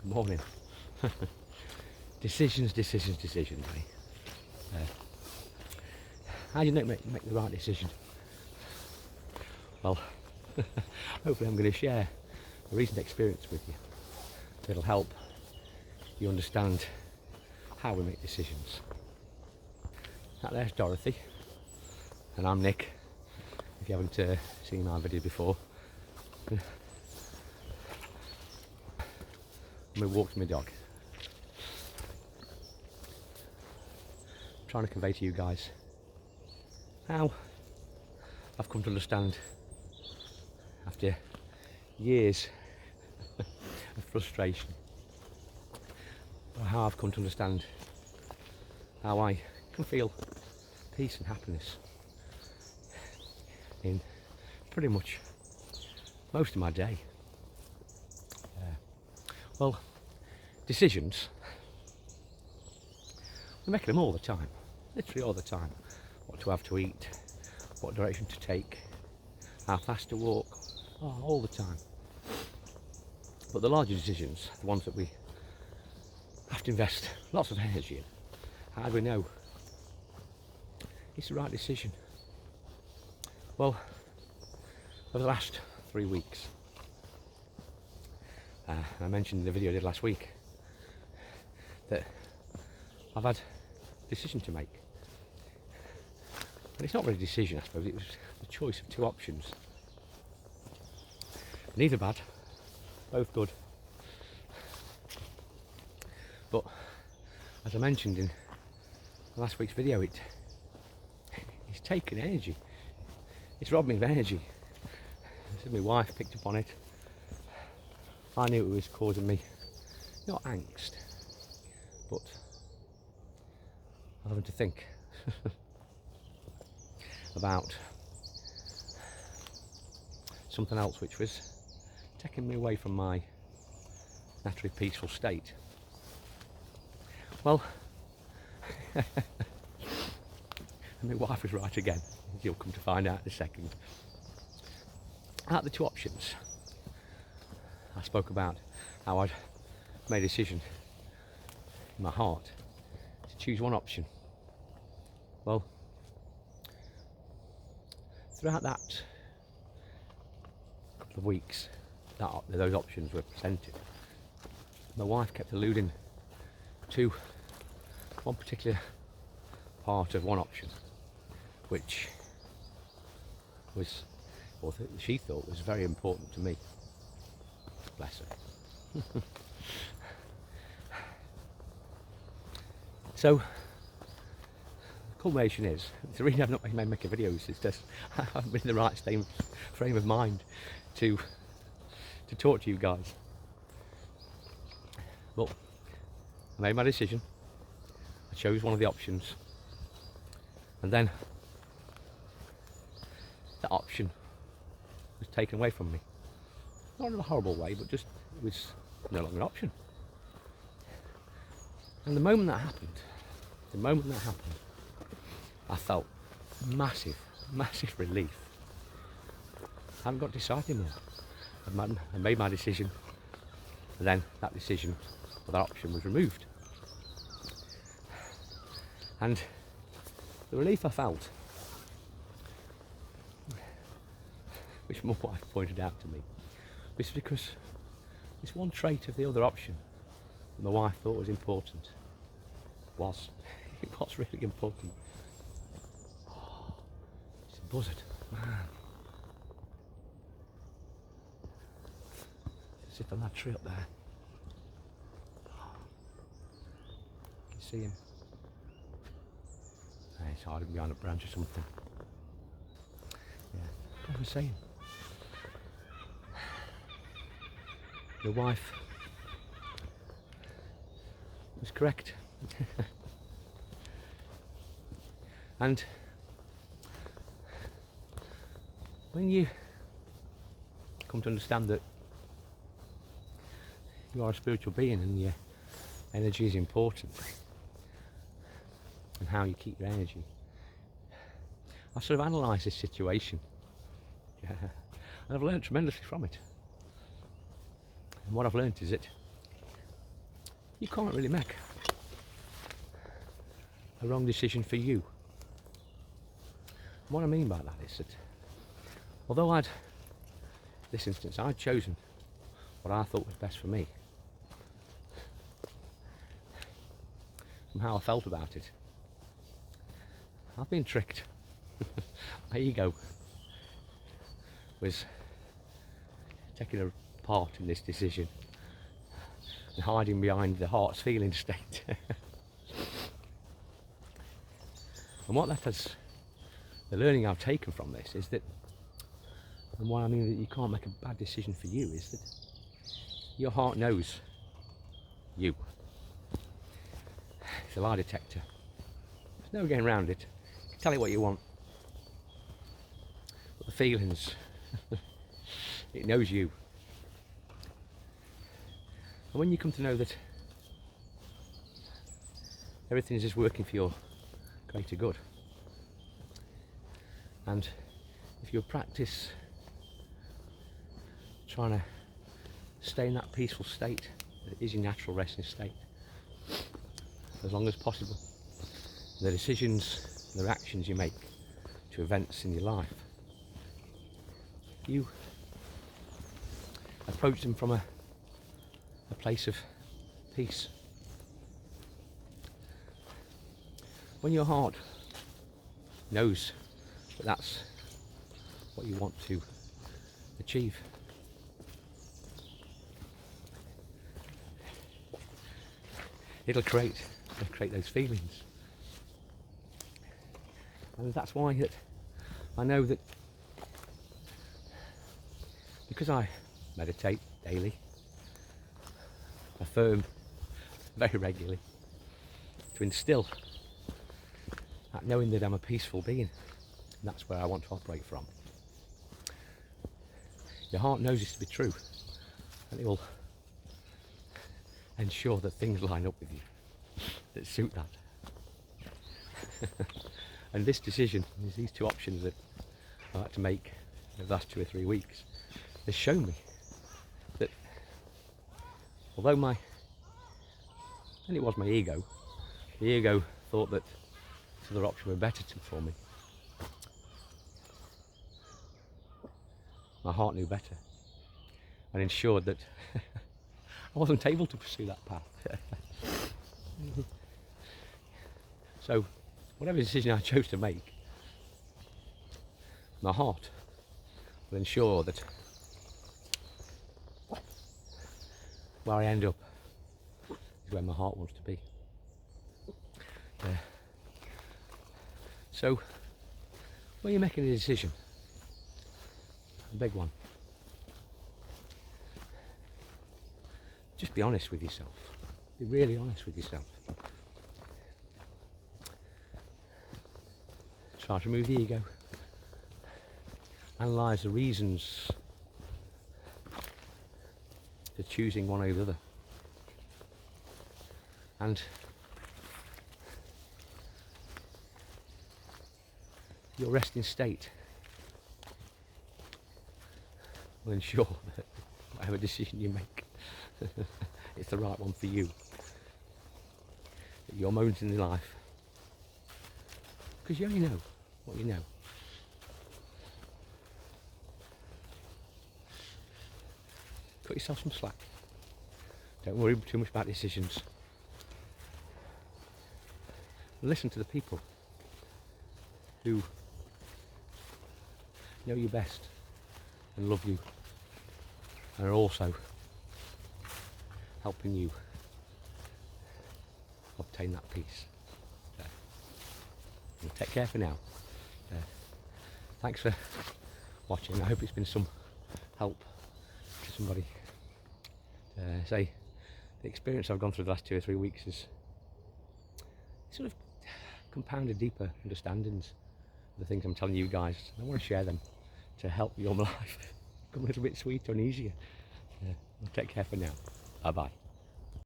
Good morning. Decisions, eh? How do you make the right decision? Well, hopefully I'm going to share a recent experience with you that'll help you understand how we make decisions. That there's Dorothy, and I'm Nick, if you haven't seen my video before. I'm walking my dog. I'm trying to convey to you guys how I've come to understand, after years of frustration, how I've come to understand how I can feel peace and happiness in pretty much most of my day. Well, decisions, we make them all the time, literally all the time. What to have to eat, what direction to take, how fast to walk, all the time. But the larger decisions, the ones that we have to invest lots of energy in, how do we know it's the right decision? Well, over the last 3 weeks, I mentioned in the video I did last week that I've had a decision to make. And it's not really a decision, I suppose, it was the choice of two options. Neither bad, both good. But as I mentioned in last week's video, it's taken energy. It's robbed me of energy. So my wife picked up on it. I knew it was causing me, not angst, but having to think about something else which was taking me away from my naturally peaceful state. Well, and my wife was right again, you'll come to find out in a second. Out of the two options, I spoke about how I'd made a decision in my heart to choose one option. Well, throughout that couple of weeks that those options were presented, my wife kept alluding to one particular part of one option, which was, or she thought was very important to me. Bless her. So, the culmination is, the reason I've not been making videos is just I haven't been in the right frame of mind to talk to you guys. But I made my decision. I chose one of the options, and then that option was taken away from me. Not in a horrible way, but just it was no longer an option. And the moment that happened, I felt massive relief. I haven't got to decide anymore. I made my decision, and then that decision, or that option, was removed. And the relief I felt, which my wife pointed out to me, was because this one trait of the other option that my wife thought was important it was really important. It's a buzzard, man. Sit on that tree up there. You can see him. It's hiding behind a branch or something. Yeah, what was I saying? Your wife was correct. And when you come to understand that you are a spiritual being and your energy is important, and how you keep your energy, I sort of analysed this situation, and I've learned tremendously from it. And what I've learned is that you can't really make a wrong decision for you. What I mean by that is that although this instance, I'd chosen what I thought was best for me, from how I felt about it, I've been tricked. My ego was taking a part in this decision and hiding behind the heart's feeling state. And what that has, the learning I've taken from this is that, and what I mean that you can't make a bad decision for you, is that your heart knows you. It's a lie detector. There's no getting around it. You can tell it what you want. But the feelings, it knows you. And when you come to know that everything is just working for your greater good, and if you practice trying to stay in that peaceful state that is your natural resting state as long as possible, the decisions, the actions you make to events in your life, you approach them from a place of peace. When your heart knows that that's what you want to achieve, it'll create those feelings. And that's why that I know that, because I meditate daily, affirm very regularly, to instill that knowing that I'm a peaceful being, and that's where I want to operate from. Your heart knows this to be true, and it will ensure that things line up with you that suit that. And this decision, these two options that I had to make in the last 2 or 3 weeks, has shown me that although and it was my ego, the ego thought that this other option were better for me. My heart knew better and ensured that I wasn't able to pursue that path. So, whatever decision I chose to make, my heart will ensure that where I end up is where my heart wants to be. So, when you're making a decision, a big one, just be honest with yourself. Be really honest with yourself. Try to remove the ego. Analyse the reasons for choosing one over the other. And your resting state will ensure that whatever decision you make, it's the right one for you. At your moment in your life, because you only know what you know. Cut yourself some slack. Don't worry too much about decisions. Listen to the people who know you best and love you and are also helping you obtain that peace. Take care for now. Thanks for watching. I hope it's been some help to somebody. Say the experience I've gone through the last 2 or 3 weeks is sort of compounded deeper understandings of the things I'm telling you guys. I want to share them to help your life become a little bit sweeter and easier. Take care for now. Bye bye.